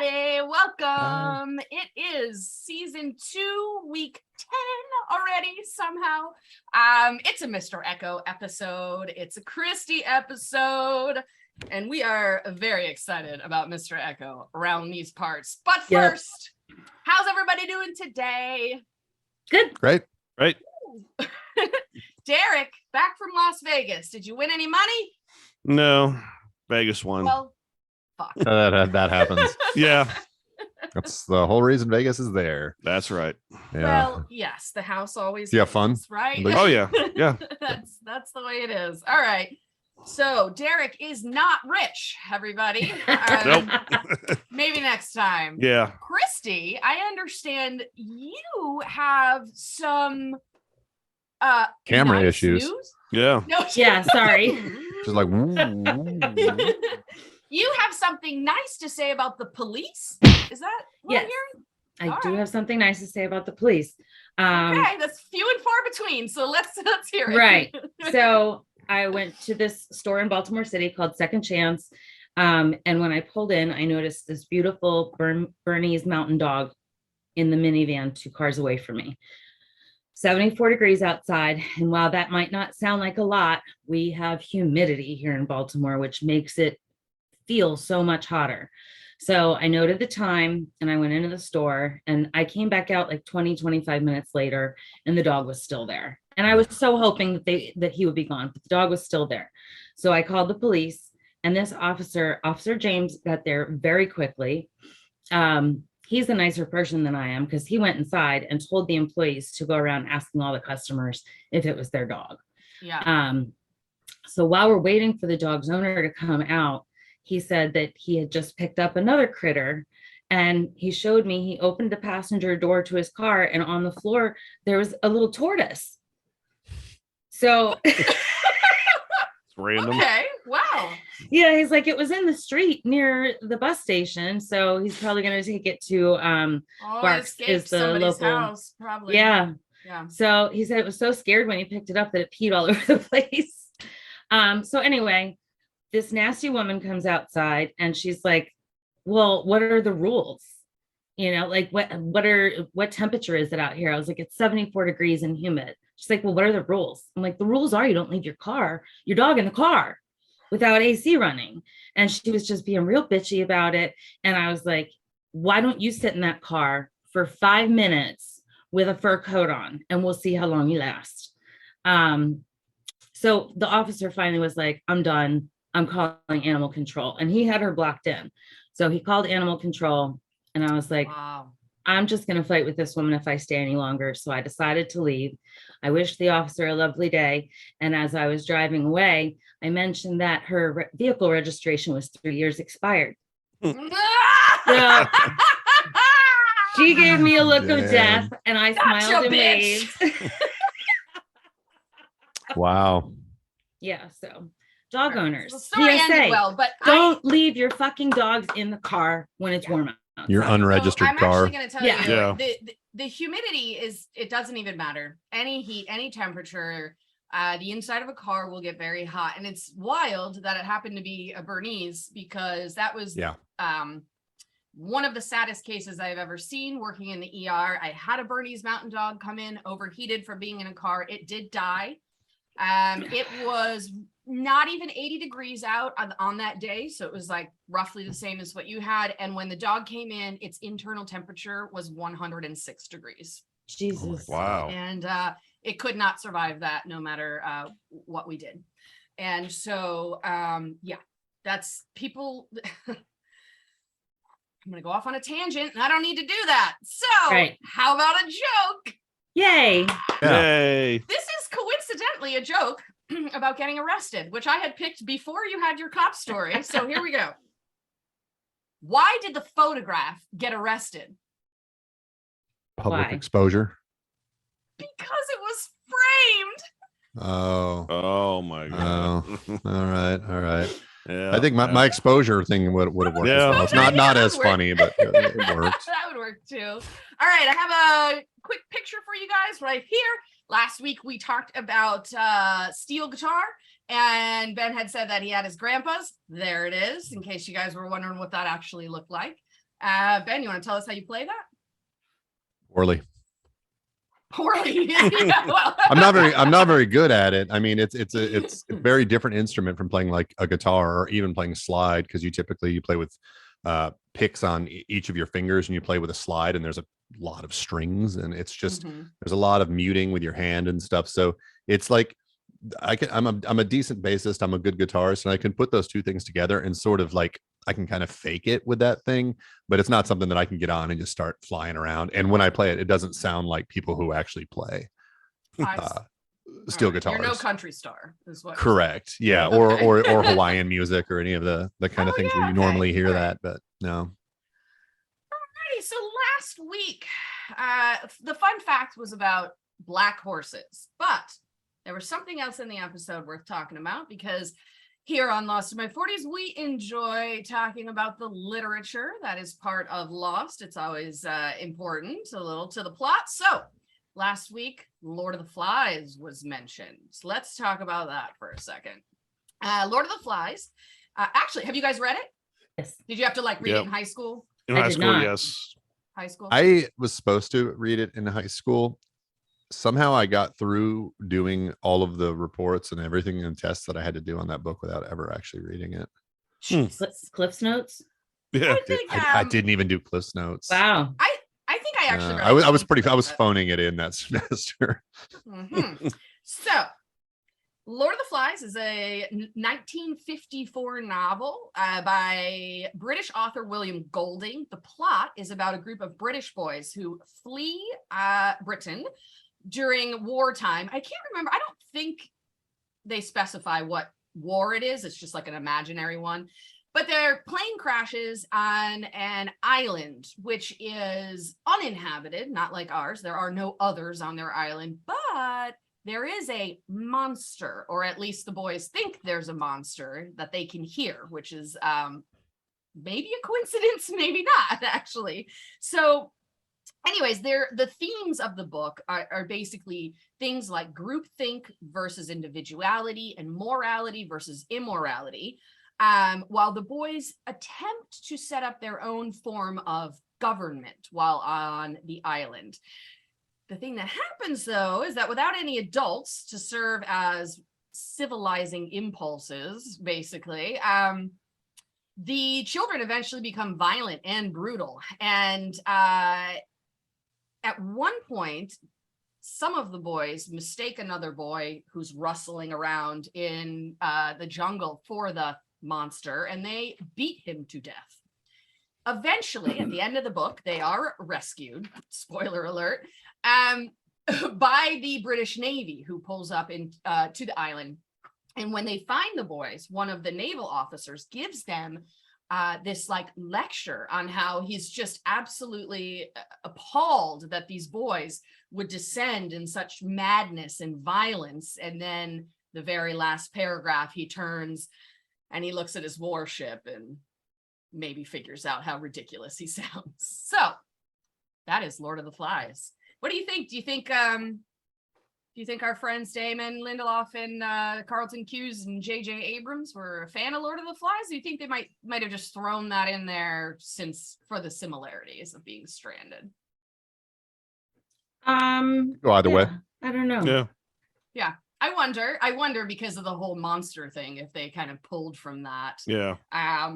everybody. Welcome. It is season 2, week 10 already somehow. It's a Mr. Echo episode. It's a Christy episode. And we are very excited about Mr. Echo around these parts. But first, how's everybody doing today? Good. Great. Derek, back from Las Vegas. Did you win any money? No, Vegas won. Well, fuck. That happens. Yeah, That's the whole reason Vegas is there. that's right. Yeah. Well, yes, the house always You have fun? wins, right? Oh yeah, yeah. That's the way it is. All right. So Derek is not rich, everybody. Nope. Maybe next time. Yeah. Christy, I understand you have some Camera nice issues. news? Yeah. No, Yeah, sorry. Just like, ooh. You have something nice to say about the police? Is that what Yes. I'm hearing? I All do right. have something nice to say about the police. Okay, that's few and far between. So let's hear it. Right. So I went to this store in Baltimore City called Second Chance. And when I pulled in, I noticed this beautiful Bernese mountain dog in the minivan 2 cars away from me. 74 degrees outside. And while that might not sound like a lot, we have humidity here in Baltimore, which makes it feel so much hotter. So I noted the time and I went into the store and I came back out like 20-25 minutes later and the dog was still there. And I was so hoping that he would be gone, but the dog was still there. So I called the police and this Officer James, got there very quickly. He's a nicer person than I am because he went inside and told the employees to go around asking all the customers if it was their dog. Yeah. So while we're waiting for the dog's owner to come out, he said that he had just picked up another critter and he showed me, he opened the passenger door to his car and on the floor, there was a little tortoise. So It's random. Okay. Wow. yeah, he's like, it was in the street near the bus station. So he's probably going to take it to, Oh, Barks it is escaped the somebody's local- house, probably. yeah. Yeah. So he said it was so scared when he picked it up that it peed all over the place. So anyway, this nasty woman comes outside and she's like, well, what are the rules? You know, like what temperature is it out here? I was like, it's 74 degrees and humid. She's like, well, what are the rules? I'm like, the rules are you don't leave your dog in the car without AC running. And she was just being real bitchy about it. And I was like, why don't you sit in that car for 5 minutes with a fur coat on and we'll see how long you last. So the officer finally was like, I'm done. I'm calling animal control. And he had her blocked in. So he called animal control. And I was like, Wow. I'm just going to fight with this woman if I stay any longer. So I decided to leave. I wished the officer a lovely day. And as I was driving away, I mentioned that her vehicle registration was 3 years expired. So she gave me a look of death and I Gotcha, smiled and bitch. waved. Wow. Yeah. So dog owners, The story PSA, ended well, but don't leave your fucking dogs in the car when it's warm out. Your unregistered I'm car. actually going to tell Yeah. you, Yeah. the humidity it doesn't even matter. Any heat, any temperature, the inside of a car will get very hot. And it's wild that it happened to be a Bernese because that was one of the saddest cases I've ever seen working in the ER. I had a Bernese mountain dog come in overheated from being in a car. It did die. It was not even 80 degrees out on that day. So it was like roughly the same as what you had. And when the dog came in, its internal temperature was 106 degrees. Jesus. Wow. And it could not survive that no matter what we did. And so, yeah, that's people. I'm going to go off on a tangent and I don't need to do that. So Right. How about a joke? Yay. Yay. This is coincidentally a joke about getting arrested, which I had picked before you had your cop story. So here we go. Why did the photograph get arrested? Public Why? exposure. Because it was framed. Oh. Oh my god. All right. Yeah. I think my exposure thing would have worked. Yeah. As well. It's not That as would work. funny, but it worked. That would work too. All right, I have a quick picture for you guys right here. Last week we talked about steel guitar, and Ben had said that he had his grandpa's. There it is, in case you guys were wondering what that actually looked like. Ben, you want to tell us how you play that? Poorly. Poorly. Yeah, well. I'm not very good at it. I mean, it's a very different instrument from playing like a guitar or even playing slide, because you play with picks on each of your fingers, and you play with a slide, and there's a lot of strings, and it's just there's a lot of muting with your hand and stuff. So it's like I'm a decent bassist, I'm a good guitarist, and I can put those two things together and sort of like I can kind of fake it with that thing, but it's not something that I can get on and just start flying around. And when I play it, it doesn't sound like people who actually play steel guitars. You're no country star, is what. Correct. Yeah, Okay. or Hawaiian music or any of the kind of things where you normally hear that, but no. Alrighty, so last week, the fun fact was about black horses, but there was something else in the episode worth talking about, because here on Lost in My 40s, we enjoy talking about the literature that is part of Lost. It's always important, a little to the plot. So last week, Lord of the Flies was mentioned. Let's talk about that for a second. Lord of the Flies. Actually, have you guys read it? Yes. Did you have to like read it in high school? In I high did school, not. yes. High school? I was supposed to read it in high school. Somehow I got through doing all of the reports and everything and tests that I had to do on that book without ever actually reading it. Cliff's Notes. Yeah. I didn't even do Cliff's Notes. Wow. I think I actually read I was phoning it in that semester. So Lord of the Flies is a 1954 novel by British author William Golding. The plot is about a group of British boys who flee Britain during wartime. I can't remember. I don't think they specify what war it is. It's just like an imaginary one. But their plane crashes on an island, which is uninhabited, not like ours. There are no others on their island, but there is a monster, or at least the boys think there's a monster that they can hear, which is maybe a coincidence, maybe not, actually. So anyways, the themes of the book are basically things like groupthink versus individuality and morality versus immorality, while the boys attempt to set up their own form of government while on the island. The thing that happens, though, is that without any adults to serve as civilizing impulses, basically, the children eventually become violent and brutal. And at one point, some of the boys mistake another boy who's rustling around in the jungle for the monster, and they beat him to death. Eventually, at the end of the book, they are rescued, spoiler alert, by the British Navy, who pulls up in to the island. And when they find the boys, one of the naval officers gives them this like lecture on how he's just absolutely appalled that these boys would descend in such madness and violence. And then the very last paragraph, he turns and he looks at his warship and maybe figures out how ridiculous he sounds. So that is Lord of the Flies. What do you think? Do you think our friends Damon Lindelof and Carlton Cuse and J.J. Abrams were a fan of Lord of the Flies? Do you think they might have just thrown that in there for the similarities of being stranded? Go either way. I don't know. Yeah. I wonder because of the whole monster thing, if they kind of pulled from that. Yeah.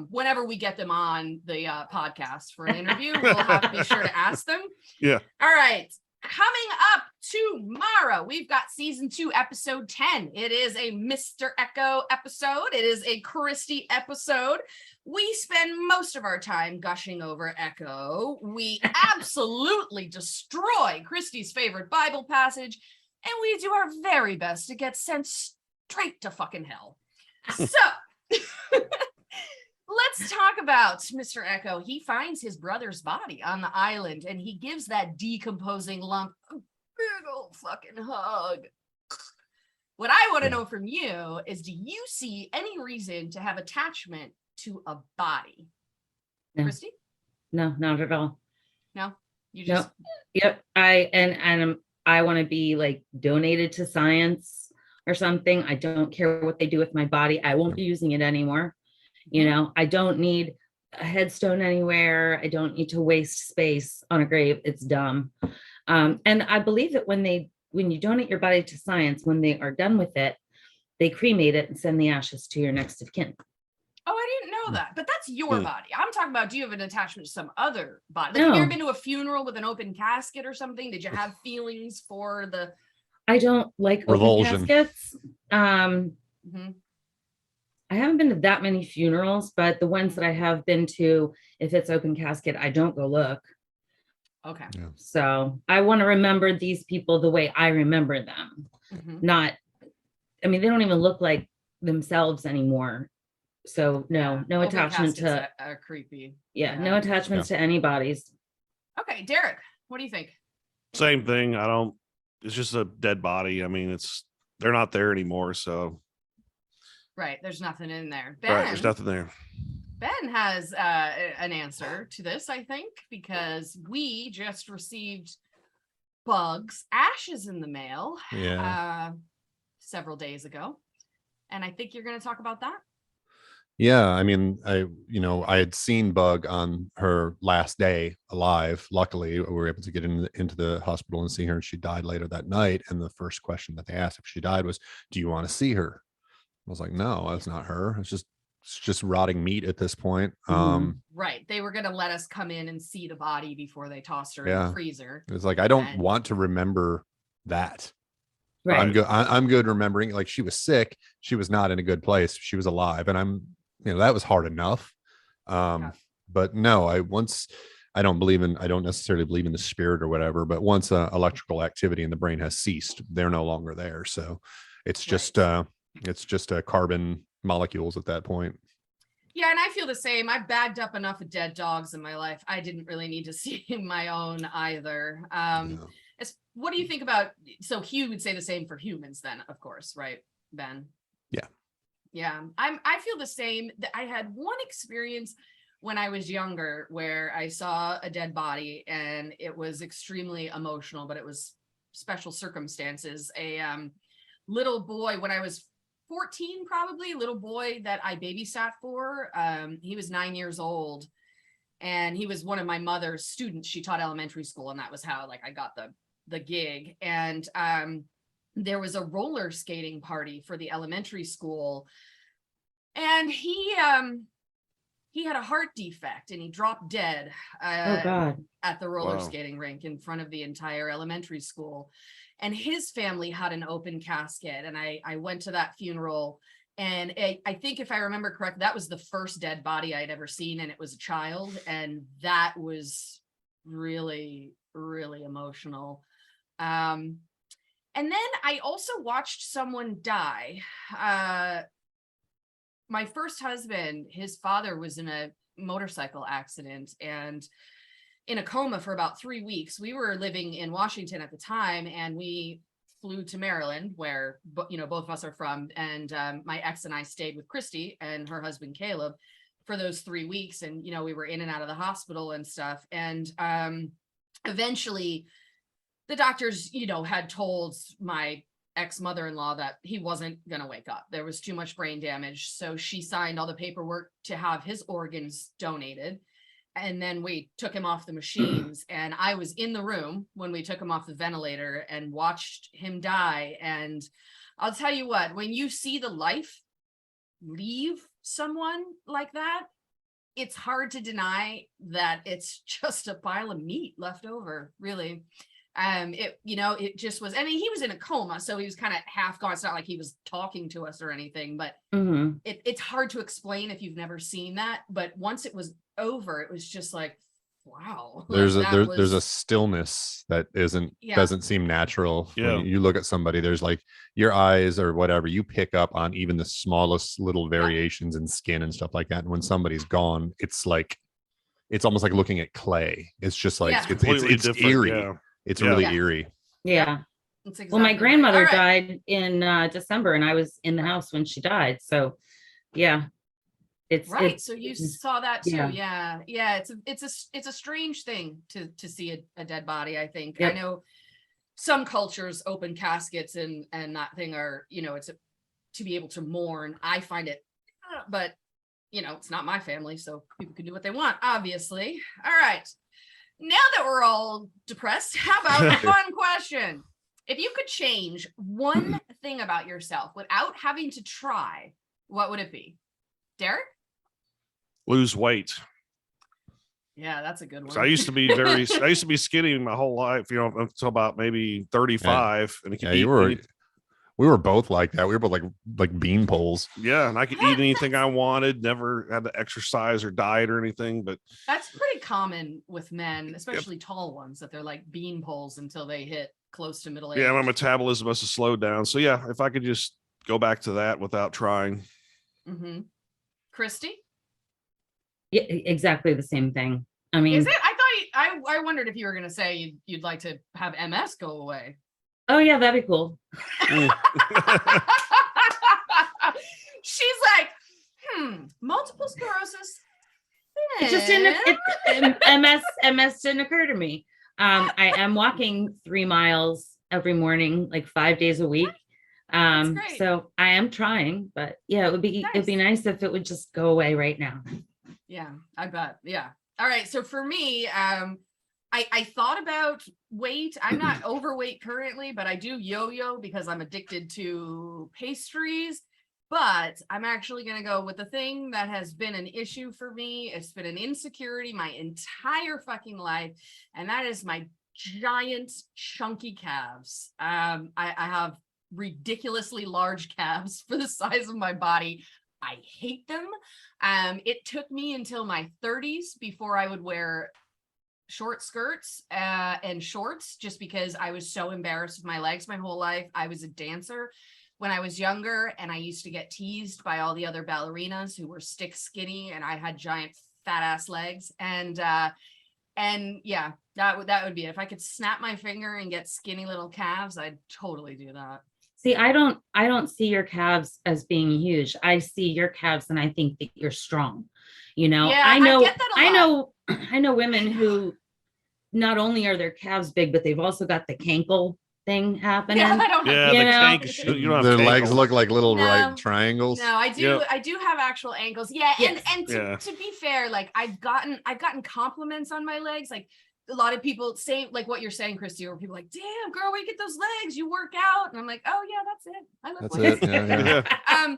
Whenever we get them on the podcast for an interview, we'll have to be sure to ask them. Yeah. All right. Coming up tomorrow, we've got season 2, episode 10. It is a Mr. Echo episode. It is a Christy episode. We spend most of our time gushing over Echo. We absolutely destroy Christy's favorite Bible passage, and we do our very best to get sent straight to fucking hell. So let's talk about Mr. Echo. He finds his brother's body on the island, and he gives that decomposing lump a big old fucking hug. What I want to know from you is, do you see any reason to have attachment to a body? No. Christy? No, not at all. No? You just... No. Yep. I want to be like donated to science or something. I don't care what they do with my body. I won't be using it anymore. You know, I don't need a headstone anywhere. I don't need to waste space on a grave. It's dumb. And I believe that when you donate your body to science, when they are done with it, they cremate it and send the ashes to your next of kin. Oh, I didn't know that. But that's your body. I'm talking about, do you have an attachment to some other body? Like, No. have you ever been to a funeral with an open casket or something? Did you have feelings for the... I don't like Revulsion. open caskets. Mhm. I haven't been to that many funerals, but the ones that I have been to, if it's open casket, I don't go look. Okay. Yeah. So I want to remember these people the way I remember them. Mhm. Not, I mean, they don't even look like themselves anymore. So no Open attachment caskets to, are creepy. no attachments to any bodies. Okay, Derek, what do you think? Same thing. It's just a dead body. I mean, they're not there anymore. So Right, there's nothing in there. right, there's nothing there. Ben has an answer to this, I think, because we just received Bug's ashes in the mail several days ago. And I think you're going to talk about that. Yeah, I mean, I had seen Bug on her last day alive. Luckily, we were able to get into the hospital and see her, and she died later that night. And the first question that they asked if she died was, "Do you want to see her?" I was like, "No, that's not her. It's just rotting meat at this point." Right. They were going to let us come in and see the body before they tossed her in the freezer. It's like, I don't want to remember that. Right. I'm good remembering, like, she was sick. She was not in a good place. She was alive. And that was hard enough. But no, I don't necessarily believe in the spirit or whatever, but once electrical activity in the brain has ceased, they're no longer there. So it's just, carbon molecules at that point. Yeah, and I feel the same. I've bagged up enough of dead dogs in my life. I didn't really need to see my own either. What do you think about, so Hugh would say the same for humans then, of course, right, Ben? Yeah, I feel the same. I had one experience when I was younger where I saw a dead body and it was extremely emotional, but it was special circumstances. A little boy, when I was 14, probably, little boy that I babysat for, he was 9 years old, and he was one of my mother's students. She taught elementary school, and that was how, like, I got the gig. And there was a roller skating party for the elementary school, and he had a heart defect and he dropped dead at the roller skating rink in front of the entire elementary school. And his family had an open casket, and I went to that funeral, and I think, if I remember correct, that was the first dead body I'd ever seen, and it was a child, and that was really, really emotional. And then I also watched someone die. My first husband, his father was in a motorcycle accident and in a coma for about 3 weeks. We were living in Washington at the time, and we flew to Maryland, where both of us are from. And my ex and I stayed with Christy and her husband Caleb for those 3 weeks, and we were in and out of the hospital and stuff. And eventually, the doctors, had told my ex-mother-in-law that he wasn't going to wake up. There was too much brain damage. So she signed all the paperwork to have his organs donated. And then we took him off the machines, and I was in the room when we took him off the ventilator and watched him die. And I'll tell you what, when you see the life leave someone like that, it's hard to deny that it's just a pile of meat left over, really. It just was, I mean, he was in a coma, so he was kind of half gone. It's not like he was talking to us or anything, but it's hard to explain if you've never seen that. But once it was over, it was just like, wow. There's a stillness that doesn't seem natural. Yeah. When you look at somebody, there's like your eyes or whatever, you pick up on even the smallest little variations in skin and stuff like that. And when somebody's gone, it's almost like looking at clay. It's just like, it's eerie. Yeah. It's really eerie. Yeah. Exactly well, my grandmother died in December, and I was in the house when she died. So yeah. So you saw that too. Yeah. It's a strange thing to see a dead body, I think. I know some cultures, open caskets and that thing are, it's to be able to mourn. I find it, but it's not my family, so people can do what they want, obviously. All right. Now that we're all depressed, how about a fun question? If you could change one thing about yourself without having to try, what would it be? Derek? Lose weight. Yeah, that's a good one. So I used to be skinny my whole life, until about maybe 35. And we were both like that. We were both like bean poles. Yeah, and I could eat anything I wanted, never had to exercise or diet or anything. But that's pretty common with men, especially tall ones, that they're like bean poles until they hit close to middle age. Yeah, my metabolism must have slowed down. So yeah, if I could just go back to that without trying. Mm-hmm. Christy? Yeah, exactly the same thing. I mean, is it? I wondered if you were going to say you'd like to have MS go away. Oh yeah, that'd be cool. She's like, multiple sclerosis. It just MS didn't occur to me. I am walking 3 miles every morning, like 5 days a week. So I am trying, but yeah, it'd be nice if it would just go away right now. Yeah, I bet. Yeah. All right. So for me, I thought about weight. I'm not overweight currently, but I do yo-yo because I'm addicted to pastries. But I'm actually going to go with the thing that has been an issue for me. It's been an insecurity my entire fucking life. And that is my giant chunky calves. I have ridiculously large calves for the size of my body. I hate them. It took me until my 30s before I would wear short skirts and shorts, just because I was so embarrassed with my legs my whole life. I was a dancer when I was younger, and I used to get teased by all the other ballerinas who were stick skinny, and I had giant fat ass legs. And yeah, that would be it. If I could snap my finger and get skinny little calves, I'd totally do that. See, I don't see your calves as being huge. I see your calves and I think that you're strong. Yeah, I know, I get that a lot. I know women who not only are their calves big, but they've also got the cankle thing happening. Yeah, I don't Yeah, the cank. Their legs look like little right triangles. No, I do. Yep. I do have actual ankles. Yeah, yes. and to be fair, like I've gotten compliments on my legs. Like a lot of people say, like what you're saying, Christy, or people like, "Damn, girl, where you get those legs? You work out?" And I'm like, "Oh yeah, that's it. I look that's it." Yeah.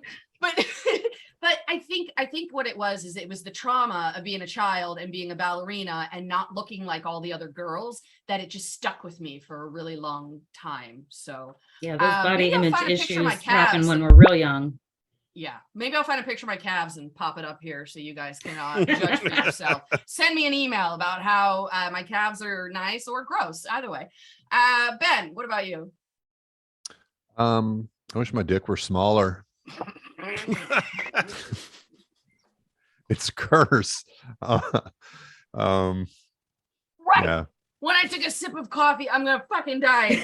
But I think what it was is it was the trauma of being a child and being a ballerina and not looking like all the other girls that it just stuck with me for a really long time. So yeah, those body image issues happen when we're real young. Yeah, maybe I'll find a picture of my calves and pop it up here so you guys can judge for yourself. Send me an email about how my calves are nice or gross. Either way. Ben, what about you? I wish my dick were smaller. It's a curse. Right. Yeah. When I took a sip of coffee, I'm gonna fucking die.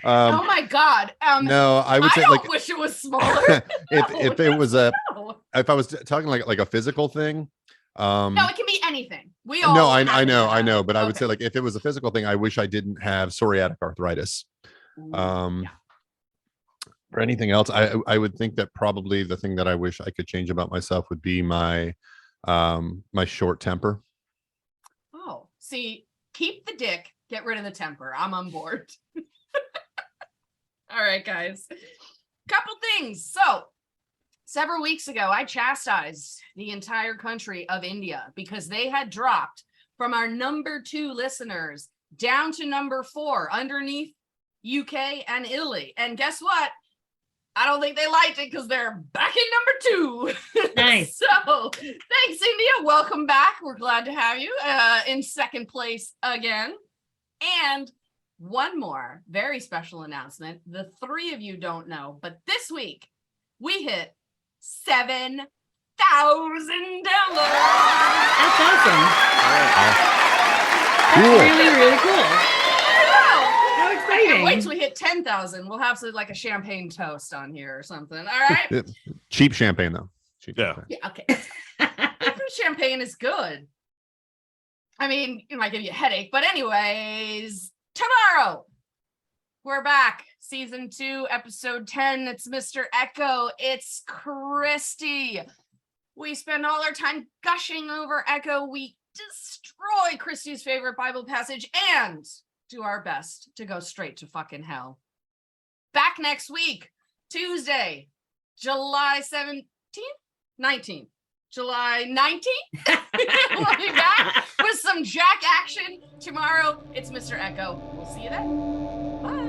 Oh my god. No, I would say I wish it was smaller. if it was if I was talking like a physical thing. No, it can be anything. We all. No, I know, but I would say like if it was a physical thing, I wish I didn't have psoriatic arthritis. Yeah. For anything else, I would think that probably the thing that I wish I could change about myself would be my my short temper. Oh, see, keep the dick, get rid of the temper. I'm on board. All right, guys. Couple things. So, several weeks ago, I chastised the entire country of India because they had dropped from our number 2 listeners down to number 4 underneath UK and Italy. And guess what? I don't think they liked it because they're back in number 2. Nice. So thanks, India. Welcome back. We're glad to have you in second place again. And one more very special announcement. The 3 of you don't know, but this week we hit 7,000 downloads. That's awesome. Cool. That's really, really cool. Wait till we hit 10,000. We'll have like a champagne toast on here or something. All right. Cheap champagne though. Yeah. Okay. Champagne is good. I mean, it might give you a headache, but anyways, tomorrow we're back. Season 2, episode 10. It's Mr. Echo. It's Christy. We spend all our time gushing over Echo. We destroy Christy's favorite Bible passage and do our best to go straight to fucking hell. Back next week, Tuesday, July 17th, 19th. July 19th. We'll be back with some Jack action tomorrow. It's Mr. Echo. We'll see you then. Bye.